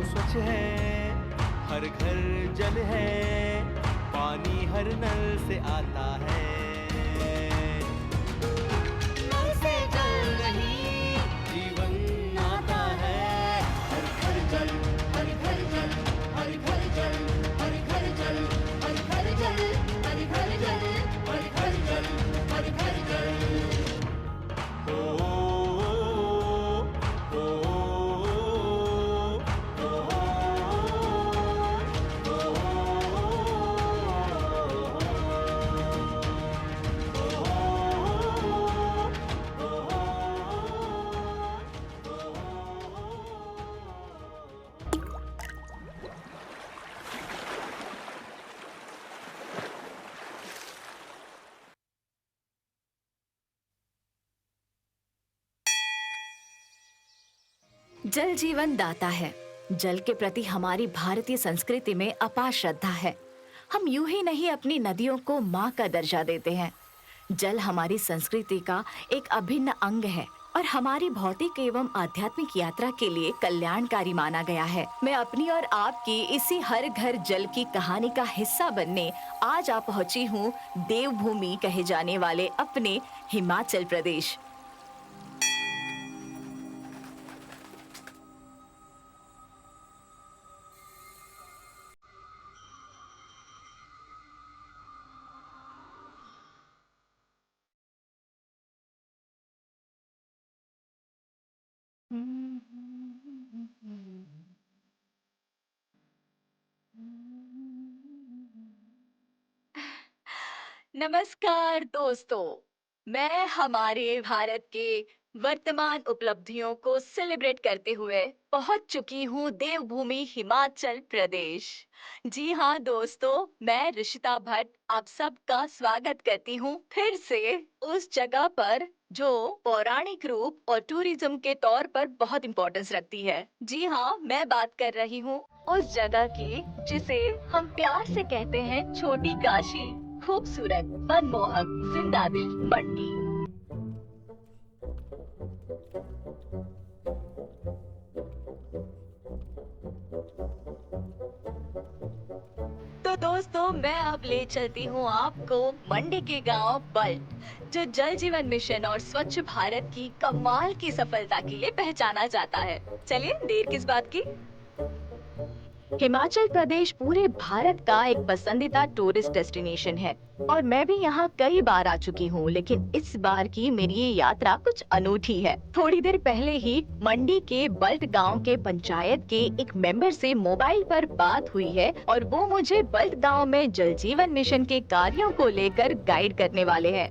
स्वच्छ है, हर घर जल है, पानी हर नल से आता है। नल से जल नहीं जीवन आता है, हर घर जल, हर घर जल, हर घर जल, हर घर जल, हर घर जल, हर घर जल, हर घर जल, हर घर जल। ओ जल जीवन दाता है। जल के प्रति हमारी भारतीय संस्कृति में अपार श्रद्धा है। हम यूं ही नहीं अपनी नदियों को माँ का दर्जा देते हैं। जल हमारी संस्कृति का एक अभिन्न अंग है और हमारी भौतिक एवं आध्यात्मिक यात्रा के लिए कल्याणकारी माना गया है। मैं अपनी और आपकी इसी हर घर जल की कहानी का हिस्सा बनने आज आ पहुंची हूँ देवभूमि कहे जाने वाले अपने हिमाचल प्रदेश। नमस्कार दोस्तों, मैं हमारे भारत के वर्तमान उपलब्धियों को सेलिब्रेट करते हुए पहुंच चुकी हूं देवभूमि हिमाचल प्रदेश। जी हाँ दोस्तों, मैं ऋषिता भट्ट आप सबका स्वागत करती हूं फिर से उस जगह पर जो पौराणिक रूप और टूरिज्म के तौर पर बहुत इम्पोर्टेंस रखती है। जी हाँ, मैं बात कर रही हूँ उस जगह की जिसे हम प्यार से कहते हैं छोटी काशी। खूबसूरत, मनमोहक, जिंदा दिल मंडी। तो दोस्तों, मैं अब ले चलती हूँ आपको मंडी के गांव बल्ट, जो जल जीवन मिशन और स्वच्छ भारत की कमाल की सफलता के लिए पहचाना जाता है। चलिए, देर किस बात की। हिमाचल प्रदेश पूरे भारत का एक पसंदीदा टूरिस्ट डेस्टिनेशन है और मैं भी यहाँ कई बार आ चुकी हूँ, लेकिन इस बार की मेरी ये यात्रा कुछ अनूठी है। थोड़ी देर पहले ही मंडी के बल्ट गांव के पंचायत के एक मेंबर से मोबाइल पर बात हुई है और वो मुझे बल्ट गांव में जल जीवन मिशन के कार्यों को लेकर गाइड करने वाले हैं।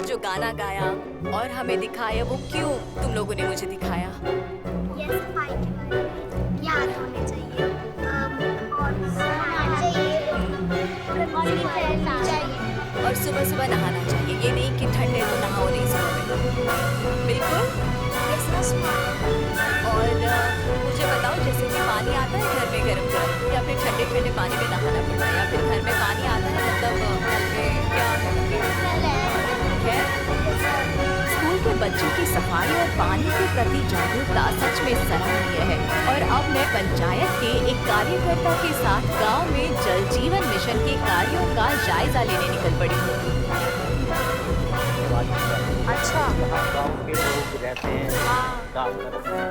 जो गाना गाया और हमें दिखाया, वो क्यों तुम लोगों ने मुझे दिखाया? ये सफाई के बारे में याद होने चाहिए और नहाना चाहिए और सुबह सुबह नहाना चाहिए। ये नहीं कि ठंडे तो नहाओ नहीं सुबह। बिल्कुल। और मुझे बताओ, जैसे कि पानी आता है घर में गरम गरम, या फिर ठंडे ठंडे पानी में नहाना पड़ता है, या फिर घर में पानी आता है मतलब घर में क्या है? स्कूल के बच्चों की सफाई और पानी के प्रति जागरूकता सच में सराहनीय है। और अब मैं पंचायत के एक कार्यकर्ता के साथ गांव में जल जीवन मिशन के कार्यों का जायजा लेने निकल पड़ी हूँ। अच्छा, गांव के लोग रहते हैं, काम करते हैं,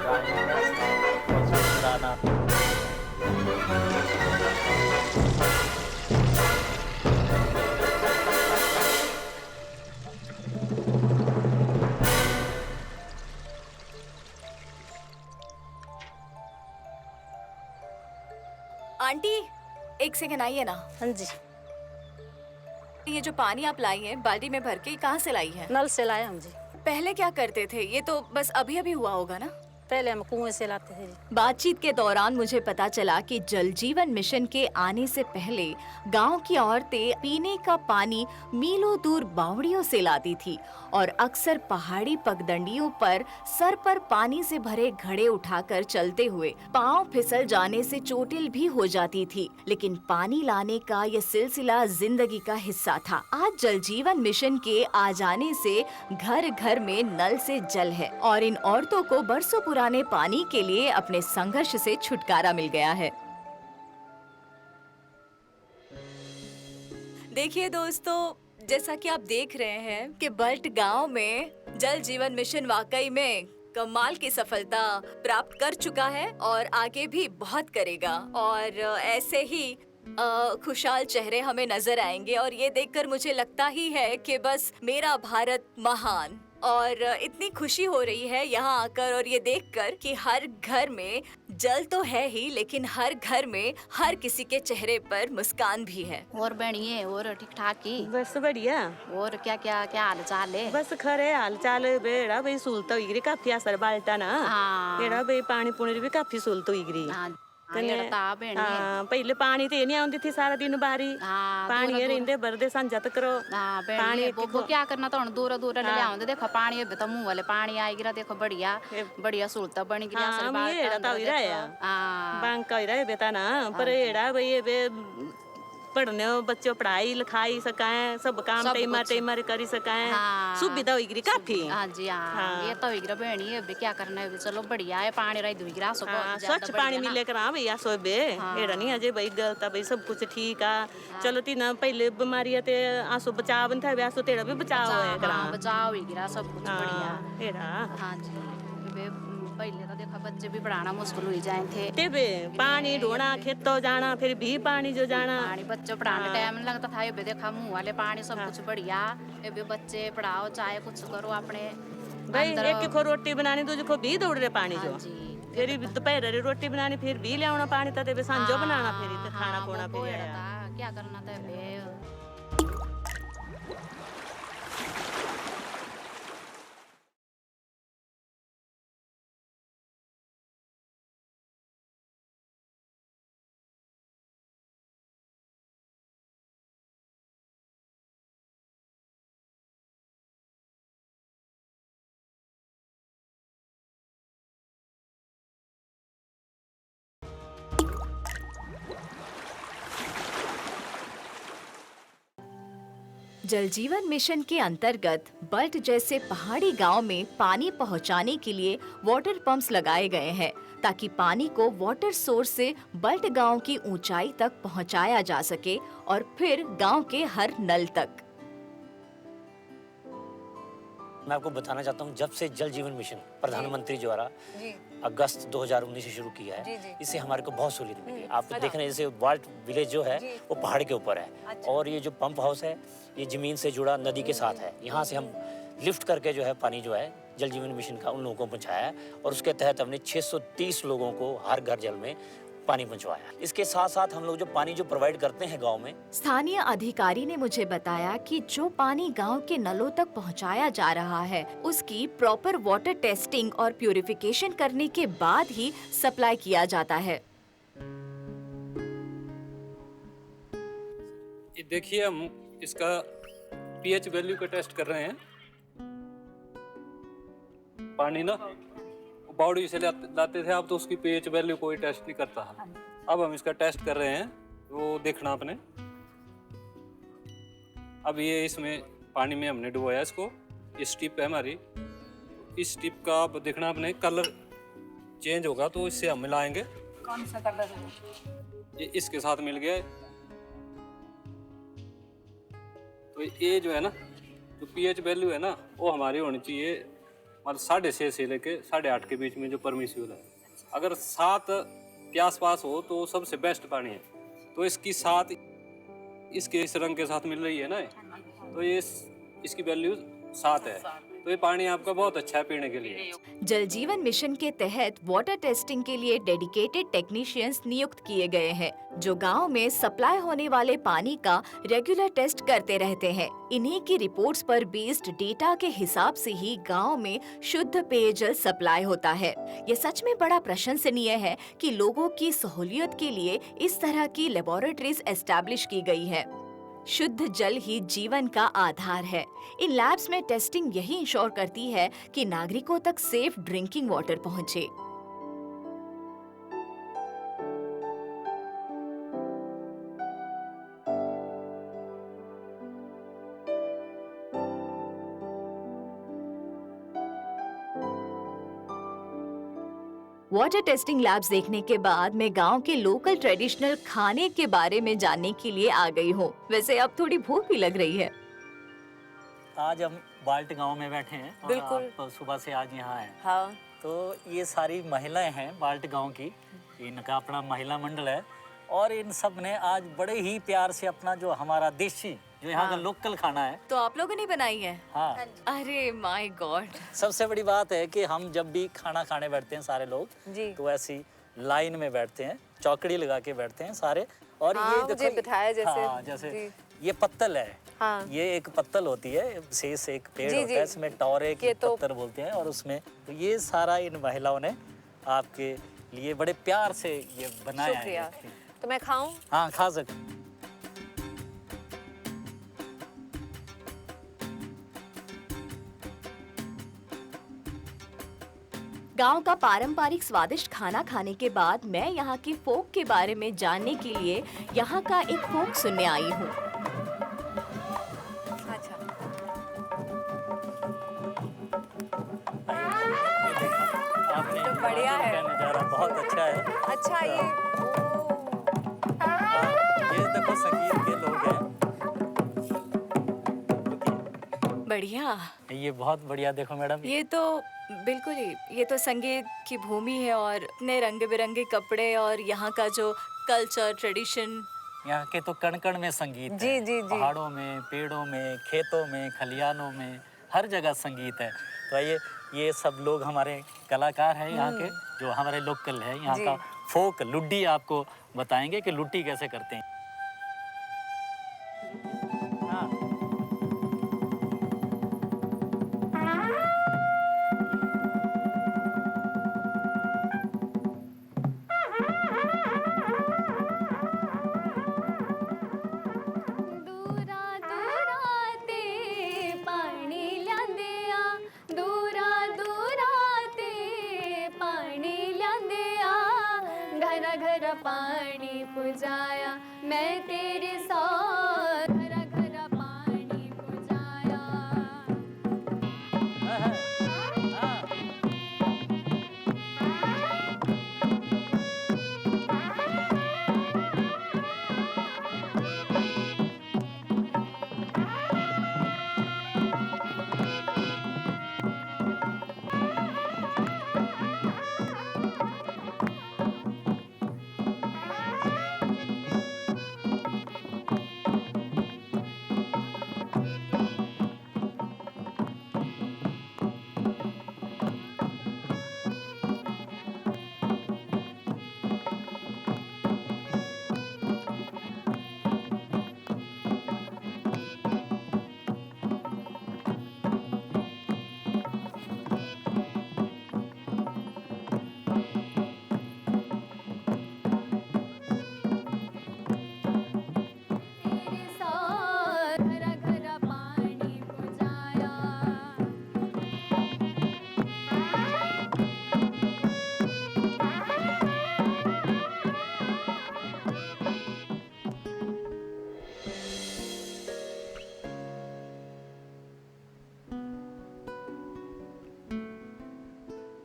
आंटी, एक सेकंड आइए ना। हाँ जी, ये जो पानी आप लाई हैं बाल्टी में भर के, कहाँ से लाई है? नल से लाए हम जी। पहले क्या करते थे? ये तो बस अभी अभी हुआ होगा ना? पहले हम कुएं से लाते थे जी। बातचीत के दौरान मुझे पता चला कि जल जीवन मिशन के आने से पहले गांव की औरतें पीने का पानी मीलों दूर बावड़ियों से लाती थी और अक्सर पहाड़ी पगडंडियों पर सर पर पानी से भरे घड़े उठाकर चलते हुए पांव फिसल जाने से चोटिल भी हो जाती थी। लेकिन पानी लाने का यह सिलसिला जिंदगी का हिस्सा था। आज जल जीवन मिशन के आ जाने से घर घर में नल से जल है और इन औरतों को बरसों पुराने पानी के लिए अपने संघर्ष से छुटकारा मिल गया है। देखिए दोस्तों, जैसा कि आप देख रहे हैं कि बल्ट गांव में जल जीवन मिशन वाकई में कमाल की सफलता प्राप्त कर चुका है और आगे भी बहुत करेगा और ऐसे ही खुशहाल चेहरे हमें नजर आएंगे और ये देखकर मुझे लगता ही है कि बस मेरा भारत महान। और इतनी खुशी हो रही है यहाँ आकर और ये देखकर कि हर घर में जल तो है ही, लेकिन हर घर में हर किसी के चेहरे पर मुस्कान भी है। और बढ़िया और ठीक ठाक ही। बस बढ़िया। और क्या क्या क्या हाल चाल है? बस खरे हाल चाल बेड़ा भाई सहूलत होगी काफी असर बाल्टा ना। हाँ। बेड़ा भाई पानी पुनी भी काफी सहूलत होगी। हाँ, पहले पानी तो नहीं आती थी सारा दिन बारी। पानी रहते बरदे सांझा तक पानी वो क्या करना तो दूर दूर ले आते देखो पानी तो मुंह वाले पानी आई गिरा देखो बढ़िया बढ़िया सहूलत बन गई बेटा ना पर एड़ा भाई पढ़ने बच्चों पढ़ाई लिखाई सकाए सब काम टाइम करी सकाए। सुविधा हुई गिरी काफी। हाँ जी हाँ, ये तो हुई गिरा बहनी है क्या करना है। चलो बढ़िया है पानी रही दुई गिरा स्वच्छ पानी मिले कर। हाँ भैया सो बे एड़ा नहीं अजय भाई गलत भाई सब कुछ ठीक है। चलो तीन पहले बीमारियां ते आंसू बचाव था वैसो तेरा भी बचाव है बचाव हुई गिरा सब कुछ बढ़िया एड़ा। हाँ जी पहले तो देखा बच्चे भी पढ़ाना मुश्किल हुई जाए थे। तेबे पानी ढोना खेतों जाना फिर भी पानी जो जाना पानी बच्चों पढ़ाने टाइम नहीं लगता था। ये देखा मुंह वाले पानी सब कुछ बढ़िया। ये बच्चे पढ़ाओ चाहे कुछ करो अपने भाई एक को रोटी बनानी दूसरे को भी दौड़ रहे पानी जो फिर दोपहर रोटी बनानी फिर भी ले पानी था तेबे सांझो बनाना फिर खाना खोना फिर क्या करना था। जल जीवन मिशन के अंतर्गत बल्ट जैसे पहाड़ी गांव में पानी पहुंचाने के लिए वाटर पंप्स लगाए गए हैं ताकि पानी को वाटर सोर्स से बल्ट गांव की ऊंचाई तक पहुंचाया जा सके और फिर गांव के हर नल तक। मैं आपको बताना चाहता हूँ जब से जल जीवन मिशन प्रधानमंत्री द्वारा अगस्त 2019 से शुरू किया है इससे हमारे को बहुत सहूलियत मिली। आप देख रहे हैं जैसे वाल्ट विलेज जो है वो पहाड़ के ऊपर है और ये जो पंप हाउस है ये जमीन से जुड़ा नदी के साथ है। यहाँ से हम लिफ्ट करके जो है पानी जो है जल जीवन मिशन का उन लोगों को पहुँचाया है और उसके तहत हमने 630 लोगों को हर घर जल में पानी पहुंचवाया। इसके साथ साथ हम लोग जो पानी जो प्रोवाइड करते हैं गांव में, स्थानीय अधिकारी ने मुझे बताया कि जो पानी गांव के नलों तक पहुंचाया जा रहा है उसकी प्रॉपर वाटर टेस्टिंग और प्यूरिफिकेशन करने के बाद ही सप्लाई किया जाता है। ये देखिए हम इसका पीएच वैल्यू का टेस्ट कर रहे हैं। पानी ना बावड़ी से लाते थे, अब तो उसकी पीएच वैल्यू कोई टेस्ट नहीं करता। अब हम इसका टेस्ट कर रहे हैं, वो देखना आपने। अब ये इसमें पानी में हमने डुबोया इसको, ये स्टिप है हमारी। इस स्टिप का अब देखना आपने कलर चेंज होगा तो इससे हम मिलाएंगे। कौन सा कलर है? ये इसके साथ मिल गया। तो ये जो है ना, जो पीएच वैल्यू है ना, वो हमारी होनी चाहिए मतलब 6.5 से लेके 8.5 के बीच में जो परमिसिबल है। अगर 7 के आसपास हो तो सबसे बेस्ट पानी है। तो इसकी 7 इसके इस रंग के साथ मिल रही है ना, तो ये इसकी वैल्यू 7 है। तो ये पानी आपका बहुत अच्छा है पीने के लिए। जल जीवन मिशन के तहत वाटर टेस्टिंग के लिए डेडिकेटेड टेक्नीशियंस नियुक्त किए गए हैं, जो गांव में सप्लाई होने वाले पानी का रेगुलर टेस्ट करते रहते हैं। इन्हीं की रिपोर्ट्स पर बेस्ड डेटा के हिसाब से ही गांव में शुद्ध पेयजल सप्लाई होता है। ये सच में बड़ा प्रशंसनीय है कि लोगों की सहूलियत के लिए इस तरह की लेबोरेटरीज एस्टैब्लिश की गई है। शुद्ध जल ही जीवन का आधार है। इन लैब्स में टेस्टिंग यही इंश्योर करती है कि नागरिकों तक सेफ ड्रिंकिंग वाटर पहुंचे। वाटर टेस्टिंग लैब्स देखने के बाद मैं गांव के लोकल ट्रेडिशनल खाने के बारे में जानने के लिए आ गई हूँ। वैसे अब थोड़ी भूख भी लग रही है। आज हम बाल्ट गांव में बैठे हैं और बिल्कुल। आप सुबह से आज यहाँ आए। हाँ। तो ये सारी महिलाएं हैं बाल्ट गांव की, इनका अपना महिला मंडल है और इन सब ने आज बड़े ही प्यार से अपना जो हमारा देसी जो यहाँ का लोकल खाना है। तो आप लोगों ने बनाई है? हाँ। अरे माय गॉड। सबसे बड़ी बात है कि हम जब भी खाना खाने बैठते हैं सारे लोग जी। तो ऐसी लाइन में बैठते हैं, चौकड़ी लगा के बैठते हैं सारे। और हाँ, ये मुझे बिठाया जैसे। हाँ, जैसे ये पत्तल है। हाँ। ये एक पत्तल होती है, शेष एक पेड़ जी, होता है, जी। इसमें टॉरे की तो पत्थर बोलते हैं और उसमें तो ये सारा इन महिलाओं ने आपके लिए बड़े प्यार से ये बनाया है। शुक्रिया। तो मैं खाऊं? हाँ, खा सकते। गांव का पारंपरिक स्वादिष्ट खाना खाने के बाद मैं यहाँ की फोक के बारे में जानने के लिए यहाँ का एक फोक सुनने आई हूँ। अच्छा। ये देखा आपने, तो बढ़िया है। का नजारा बहुत अच्छा है। अच्छा ये ये देखो संगीत के लोग हैं। बढ़िया। ये बहुत बढ़िया। देखो मैडम, ये तो बिल्कुल ही, ये तो संगीत की भूमि है और इतने रंग बिरंगे कपड़े और यहाँ का जो कल्चर ट्रेडिशन। यहाँ के तो कण कण में संगीत जी, है। जी, जी। पहाड़ों में, पेड़ों में, खेतों में, खलियानों में, हर जगह संगीत है। तो ये सब लोग हमारे कलाकार हैं यहाँ के, जो हमारे लोकल है यहाँ जी। का फोक लुड्डी आपको बताएंगे कि लुट्टी कैसे करते हैं। हाँ। दूरा दूरा ते पानी ल्यांदे आ, दूरा दूरा ते पानी ल्यांदे आ, घर घर पानी पुजाया मैं तेरे साथ, घर घर पानी पुजाया। तेरे साथ, घर घर पानी पुजाया।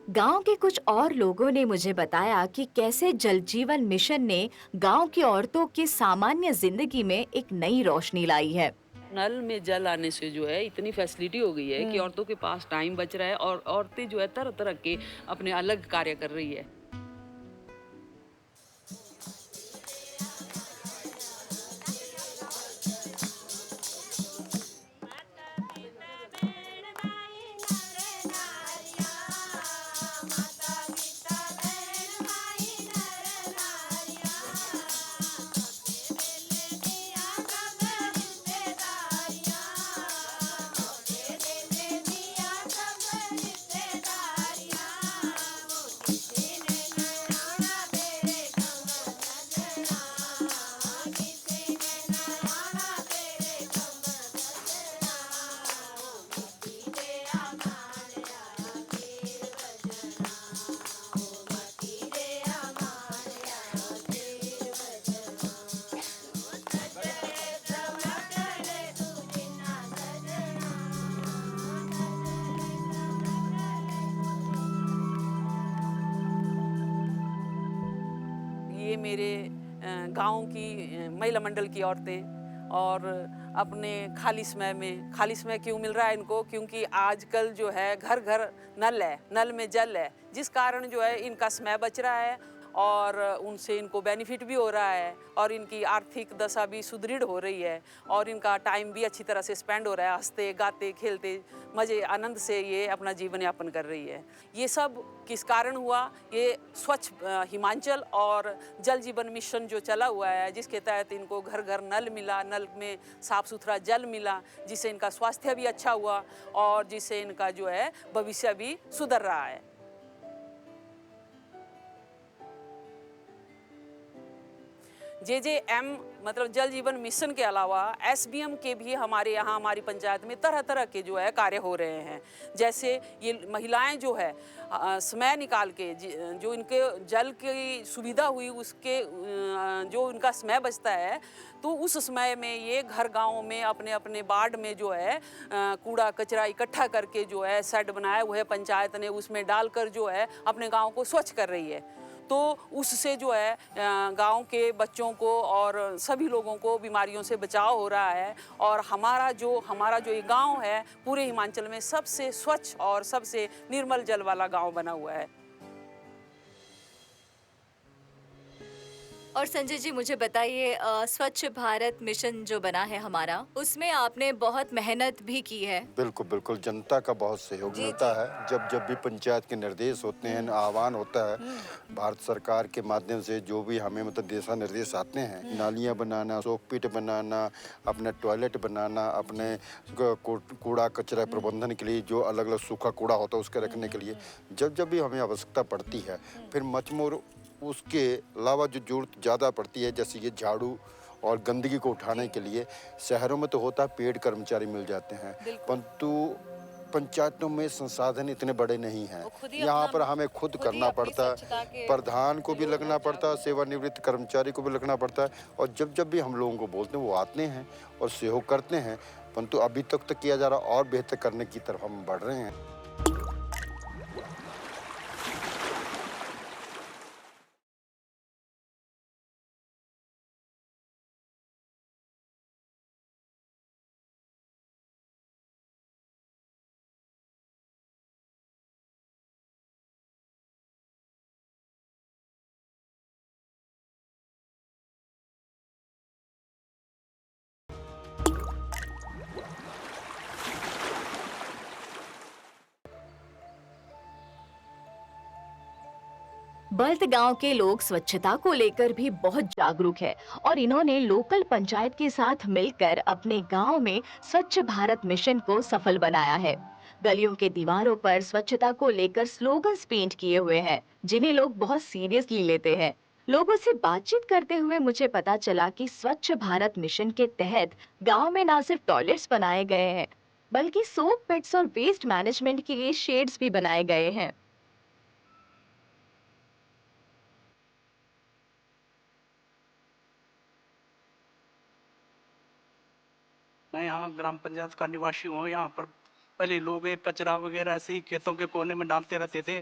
गांव के कुछ और लोगों ने मुझे बताया कि कैसे जल जीवन मिशन ने गांव की औरतों की सामान्य जिंदगी में एक नई रोशनी लाई है। नल में जल आने से जो है इतनी फैसिलिटी हो गई है कि औरतों के पास टाइम बच रहा है और औरतें जो है तरह तरह के अपने अलग कार्य कर रही है। मेरे गांव की महिला मंडल की औरतें और अपने खाली समय क्यों मिल रहा है इनको, क्योंकि आजकल जो है घर घर नल है, नल में जल है, जिस कारण जो है इनका समय बच रहा है और उनसे इनको बेनिफिट भी हो रहा है और इनकी आर्थिक दशा भी सुदृढ़ हो रही है और इनका टाइम भी अच्छी तरह से स्पेंड हो रहा है। हंसते गाते खेलते मज़े आनंद से ये अपना जीवन यापन कर रही है। ये सब किस कारण हुआ? ये स्वच्छ हिमाचल और जल जीवन मिशन जो चला हुआ है, जिसके तहत इनको घर घर नल मिला, नल में साफ़ सुथरा जल मिला, जिससे इनका स्वास्थ्य भी अच्छा हुआ और जिससे इनका जो है भविष्य भी सुधर रहा है। JJM मतलब जल जीवन मिशन के अलावा SBM के भी हमारे यहाँ हमारी पंचायत में तरह तरह के जो है कार्य हो रहे हैं। जैसे ये महिलाएं जो है समय निकाल के जो इनके जल की सुविधा हुई उसके जो इनका समय बचता है, तो उस समय में ये घर गाँव में अपने अपने वार्ड में जो है कूड़ा कचरा इकट्ठा करके जो है शेड बनाया हुआ है पंचायत ने, उसमें डालकर जो है अपने गाँव को स्वच्छ कर रही है। तो उससे जो है गांव के बच्चों को और सभी लोगों को बीमारियों से बचाव हो रहा है और हमारा जो ये गांव है पूरे हिमाचल में सबसे स्वच्छ और सबसे निर्मल जल वाला गांव बना हुआ है। और संजय जी मुझे बताइए, स्वच्छ भारत मिशन जो बना है हमारा, उसमें आपने बहुत मेहनत भी की है। बिल्कुल बिल्कुल, जनता का बहुत सहयोग मिलता है। जब भी पंचायत के निर्देश होते हैं, आह्वान होता है भारत सरकार के माध्यम से, जो भी हमें मतलब दिशा निर्देश आते हैं, नालियाँ बनाना, सोकपीट बनाना, अपने टॉयलेट बनाना, अपने कूड़ा कचरा प्रबंधन के लिए जो अलग अलग सूखा कूड़ा होता है उसके रखने के लिए जब भी हमें आवश्यकता पड़ती है, फिर मचमोर उसके अलावा जो जरूरत ज़्यादा पड़ती है, जैसे ये झाड़ू और गंदगी को उठाने के लिए शहरों में तो होता है पेड कर्मचारी मिल जाते हैं, परंतु पंचायतों में संसाधन इतने बड़े नहीं हैं। यहाँ पर हमें खुद करना पड़ता है, प्रधान को भी लगना पड़ता है, सेवानिवृत्त कर्मचारी को भी लगना पड़ता है और जब भी हम लोगों को बोलते हैं वो आते हैं और सहयोग करते हैं, परंतु अभी तक तो किया जा रहा और बेहतर करने की तरफ हम बढ़ रहे हैं। बल्द गांव के लोग स्वच्छता को लेकर भी बहुत जागरूक है और इन्होंने लोकल पंचायत के साथ मिलकर अपने गांव में स्वच्छ भारत मिशन को सफल बनाया है। गलियों के दीवारों पर स्वच्छता को लेकर स्लोगन्स पेंट किए हुए हैं, जिन्हें लोग बहुत सीरियसली लेते हैं। लोगों से बातचीत करते हुए मुझे पता चला कि स्वच्छ भारत मिशन के तहत गांव में न सिर्फ टॉयलेट्स बनाए गए हैं, बल्कि सोप पिट्स और वेस्ट मैनेजमेंट के लिए शेड्स भी बनाए गए हैं। मैं यहाँ ग्राम पंचायत का निवासी हूँ। यहाँ पर पहले लोग कचरा वगैरह ऐसे ही खेतों के कोने में डालते रहते थे।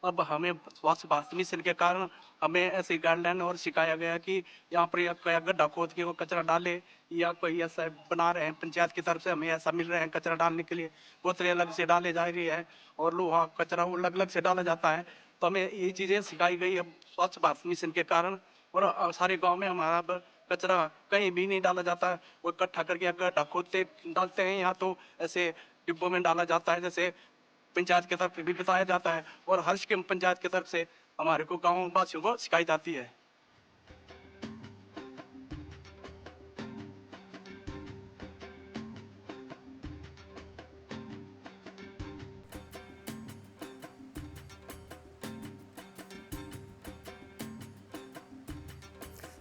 अब हमें स्वच्छ भारत मिशन के कारण हमें ऐसी गाइडलाइन और सिखाया गया कि यहाँ पर या गड्ढा खोद के वो कचरा डाले या कोई ऐसा बना रहे हैं पंचायत की तरफ से, हमें ऐसा मिल रहे हैं कचरा डालने के लिए बोतलें अलग से डाले जा रही है और लोहा कचरा वो अलग अलग से डाला जाता है। तो हमें ये चीज़ें सिखाई गई अब स्वच्छ भारत मिशन के कारण और सारे गाँव में हमारा अब कचरा कहीं भी नहीं डाला जाता है। वो इकट्ठा करके गड्ढा खोदते डालते हैं, यहाँ तो ऐसे डिब्बों में डाला जाता है जैसे पंचायत की तरफ भी बताया जाता है और हर स्कीम पंचायत की तरफ से हमारे को गाँव वासियों को सिखाई जाती है।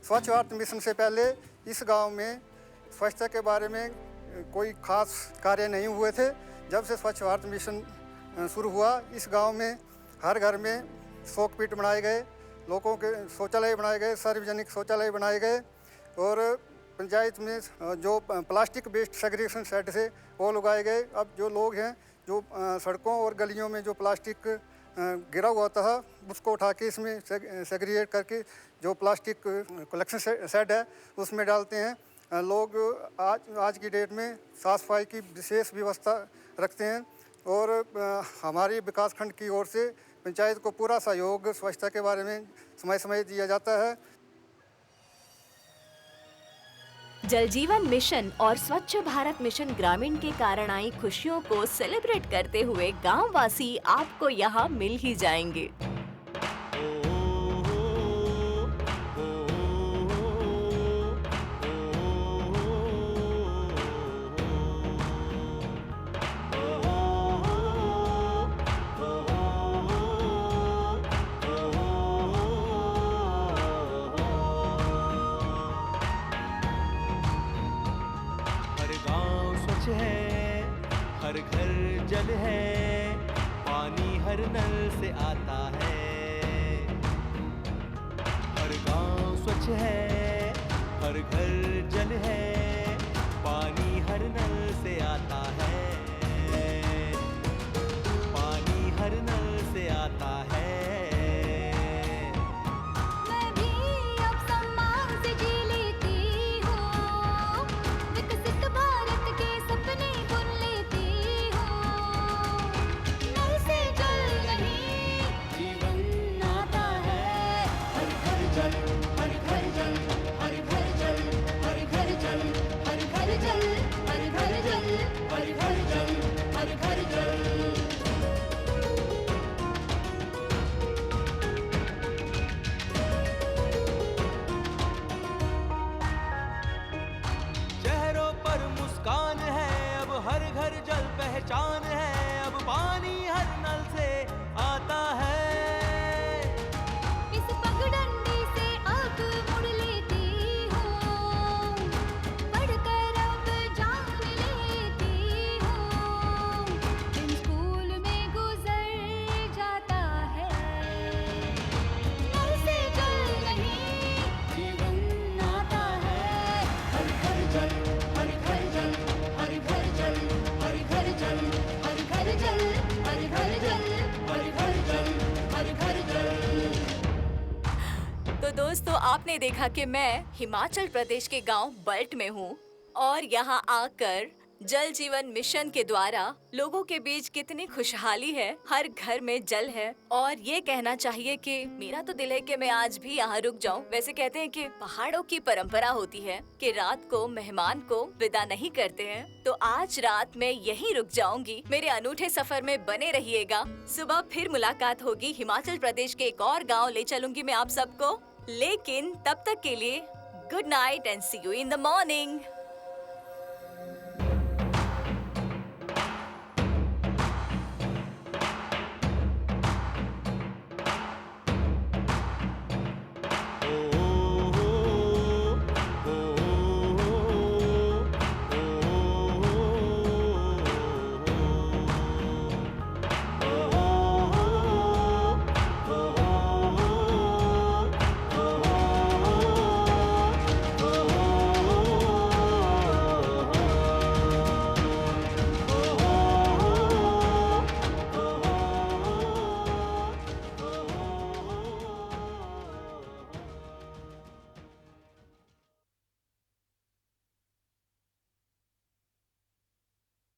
स्वच्छ भारत मिशन से पहले इस गांव में स्वच्छता के बारे में कोई खास कार्य नहीं हुए थे। जब से स्वच्छ भारत मिशन शुरू हुआ, इस गांव में हर घर में शौकपीट बनाए गए, लोगों के शौचालय बनाए गए, सार्वजनिक शौचालय बनाए गए और पंचायत में जो प्लास्टिक वेस्ट सेग्रीगेशन शेड थे वो लगाए गए। अब जो लोग हैं जो सड़कों और गलियों में जो प्लास्टिक गिरा हुआ होता है उसको उठा के इसमें सेग्रीगेट करके जो प्लास्टिक कलेक्शन शेड है उसमें डालते हैं। लोग आज की डेट में साफ सफाई की विशेष व्यवस्था रखते हैं और हमारी विकासखंड की ओर से पंचायत को पूरा सहयोग स्वच्छता के बारे में समय समय दिया जाता है। जल जीवन मिशन और स्वच्छ भारत मिशन ग्रामीण के कारण आई खुशियों को सेलिब्रेट करते हुए गांववासी आपको यहाँ मिल ही जाएंगे। हर घर जल है, पानी हर नल से आता है। हर गांव स्वच्छ है, हर घर जल है, पानी हर नल से आता है। पानी हर नल से आता है। मैं भी अब सम्मान से जी लेती हूँ, विकसित भारत के सपने बुन लेती हूँ। नल से जल नहीं जीवन आता है। हर घर जल, हर घर जल, हर घर जल, हर घर जल, हर घर जल, हर घर जल, हर घर जल, हर घर जल। चेहरों पर मुस्कान है, अब हर घर जल पहचान है। अब पानी हर नल से आता है। इस पगडंडी से अब मुड़ लेती हूँ, पढ़कर अब जान लेती हूँ। दिन स्कूल में गुजर जाता है। नल से जल नहीं जीवन आता है। हर घर जल, हर घर जल, हर घर जल, हर घर जल, हर घर जल, हर घर जल, हर घर जल, हर घर जल। तो दोस्तों, आपने देखा कि मैं हिमाचल प्रदेश के गांव बल्ट में हूं और यहां आकर जल जीवन मिशन के द्वारा लोगों के बीच कितनी खुशहाली है। हर घर में जल है और ये कहना चाहिए कि मेरा तो दिल है कि मैं आज भी यहाँ रुक जाऊं। वैसे कहते हैं कि पहाड़ों की परंपरा होती है कि रात को मेहमान को विदा नहीं करते हैं, तो आज रात मैं यहीं रुक जाऊंगी। मेरे अनूठे सफर में बने रहिएगा। सुबह फिर मुलाकात होगी। हिमाचल प्रदेश के एक और गाँव ले चलूंगी मैं आप सबको, लेकिन तब तक के लिए good night and see you in the morning.